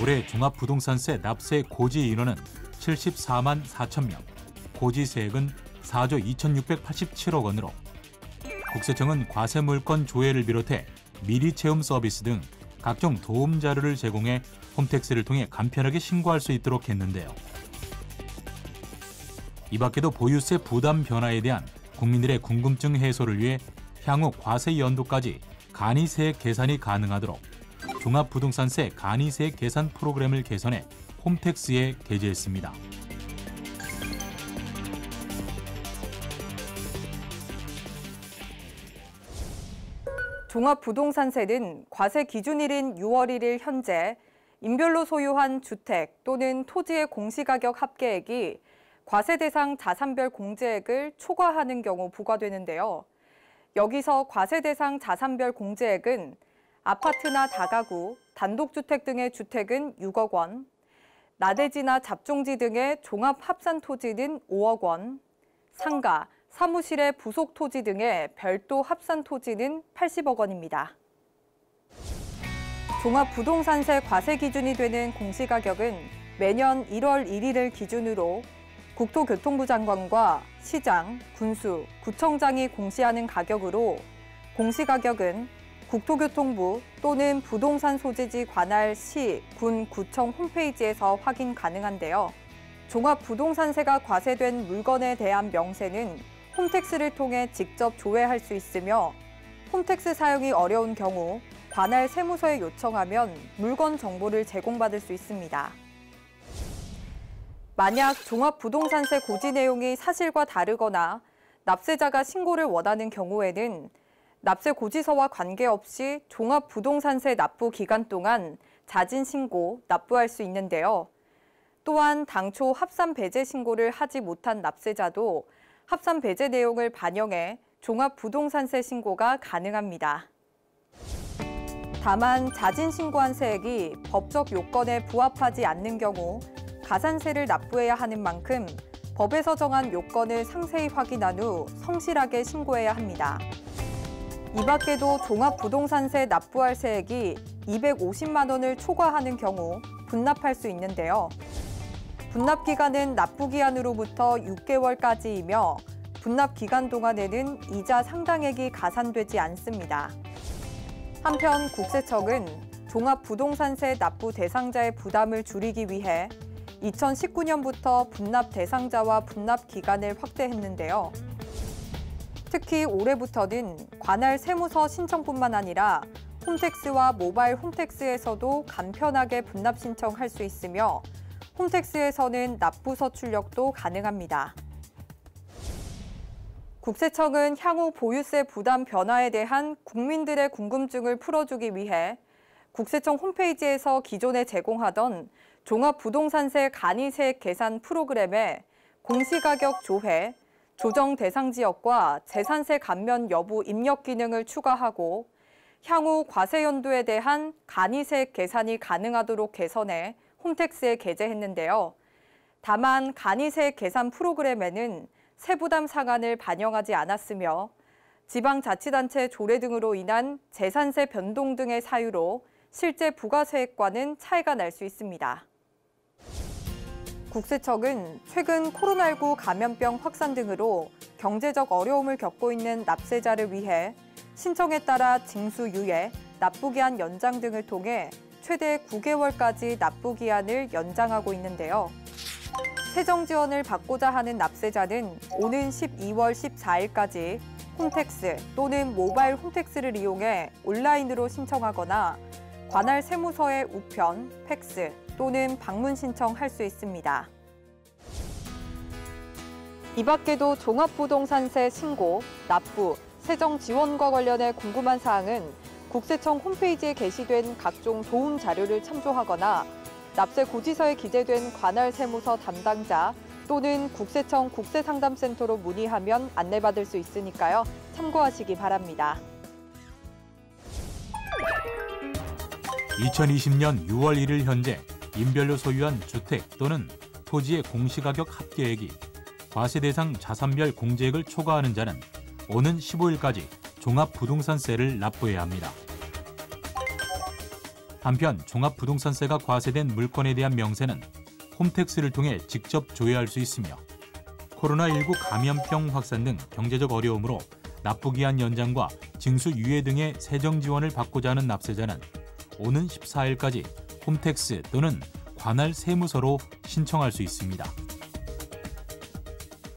올해 종합부동산세 납세 고지 인원은 74만 4천 명, 고지세액은 4조 2,687억 원으로 국세청은 과세 물건 조회를 비롯해 미리 체험 서비스 등 각종 도움 자료를 제공해 홈택스를 통해 간편하게 신고할 수 있도록 했는데요. 이 밖에도 보유세 부담 변화에 대한 국민들의 궁금증 해소를 위해 향후 과세 연도까지 간이세액 계산이 가능하도록 종합부동산세 간이세액 계산 프로그램을 개선해 홈택스에 게재했습니다. 종합부동산세는 과세 기준일인 6월 1일 현재 인별로 소유한 주택 또는 토지의 공시가격 합계액이 과세 대상 자산별 공제액을 초과하는 경우 부과되는데요. 여기서 과세 대상 자산별 공제액은 아파트나 다가구, 단독주택 등의 주택은 6억 원, 나대지나 잡종지 등의 종합합산토지는 5억 원, 상가, 사무실의 부속 토지 등의 별도 합산 토지는 80억 원입니다. 종합부동산세 과세 기준이 되는 공시가격은 매년 1월 1일을 기준으로 국토교통부 장관과 시장, 군수, 구청장이 공시하는 가격으로 공시가격은 국토교통부 또는 부동산 소재지 관할 시, 군, 구청 홈페이지에서 확인 가능한데요. 종합부동산세가 과세된 물건에 대한 명세는 홈택스를 통해 직접 조회할 수 있으며 홈택스 사용이 어려운 경우 관할 세무서에 요청하면 물건 정보를 제공받을 수 있습니다. 만약 종합부동산세 고지 내용이 사실과 다르거나 납세자가 신고를 원하는 경우에는 납세 고지서와 관계없이 종합부동산세 납부 기간 동안 자진 신고, 납부할 수 있는데요. 또한 당초 합산 배제 신고를 하지 못한 납세자도 합산 배제 내용을 반영해 종합부동산세 신고가 가능합니다. 다만 자진 신고한 세액이 법적 요건에 부합하지 않는 경우 가산세를 납부해야 하는 만큼 법에서 정한 요건을 상세히 확인한 후 성실하게 신고해야 합니다. 이 밖에도 종합부동산세 납부할 세액이 250만 원을 초과하는 경우 분납할 수 있는데요. 분납 기간은 납부 기한으로부터 6개월까지이며 분납 기간 동안에는 이자 상당액이 가산되지 않습니다. 한편 국세청은 종합부동산세 납부 대상자의 부담을 줄이기 위해 2019년부터 분납 대상자와 분납 기간을 확대했는데요. 특히 올해부터는 관할 세무서 신청뿐만 아니라 홈택스와 모바일 홈택스에서도 간편하게 분납 신청할 수 있으며 홈택스에서는 납부서 출력도 가능합니다. 국세청은 향후 보유세 부담 변화에 대한 국민들의 궁금증을 풀어주기 위해 국세청 홈페이지에서 기존에 제공하던 종합부동산세 간이세액 계산 프로그램에 공시가격 조회, 조정 대상 지역과 재산세 감면 여부 입력 기능을 추가하고 향후 과세 연도에 대한 간이세액 계산이 가능하도록 개선해 홈택스에 게재했는데요. 다만 간이세액 계산 프로그램에는 세부담 상한을 반영하지 않았으며 지방자치단체 조례 등으로 인한 재산세 변동 등의 사유로 실제 부가세액과는 차이가 날 수 있습니다. 국세청은 최근 코로나19 감염병 확산 등으로 경제적 어려움을 겪고 있는 납세자를 위해 신청에 따라 징수유예, 납부기한 연장 등을 통해 최대 9개월까지 납부기한을 연장하고 있는데요. 세정 지원을 받고자 하는 납세자는 오는 12월 14일까지 홈택스 또는 모바일 홈택스를 이용해 온라인으로 신청하거나 관할 세무서에 우편, 팩스 또는 방문 신청할 수 있습니다. 이 밖에도 종합부동산세 신고, 납부, 세정 지원과 관련해 궁금한 사항은 국세청 홈페이지에 게시된 각종 도움 자료를 참조하거나 납세 고지서에 기재된 관할 세무서 담당자 또는 국세청 국세상담센터로 문의하면 안내받을 수 있으니까요. 참고하시기 바랍니다. 2020년 6월 1일 현재 인별로 소유한 주택 또는 토지의 공시가격 합계액이 과세 대상 자산별 공제액을 초과하는 자는 오는 15일까지 종합부동산세를 납부해야 합니다. 한편 종합부동산세가 과세된 물건에 대한 명세는 홈택스를 통해 직접 조회할 수 있으며 코로나19 감염병 확산 등 경제적 어려움으로 납부기한 연장과 징수 유예 등의 세정 지원을 받고자 하는 납세자는 오는 14일까지 홈택스 또는 관할 세무서로 신청할 수 있습니다.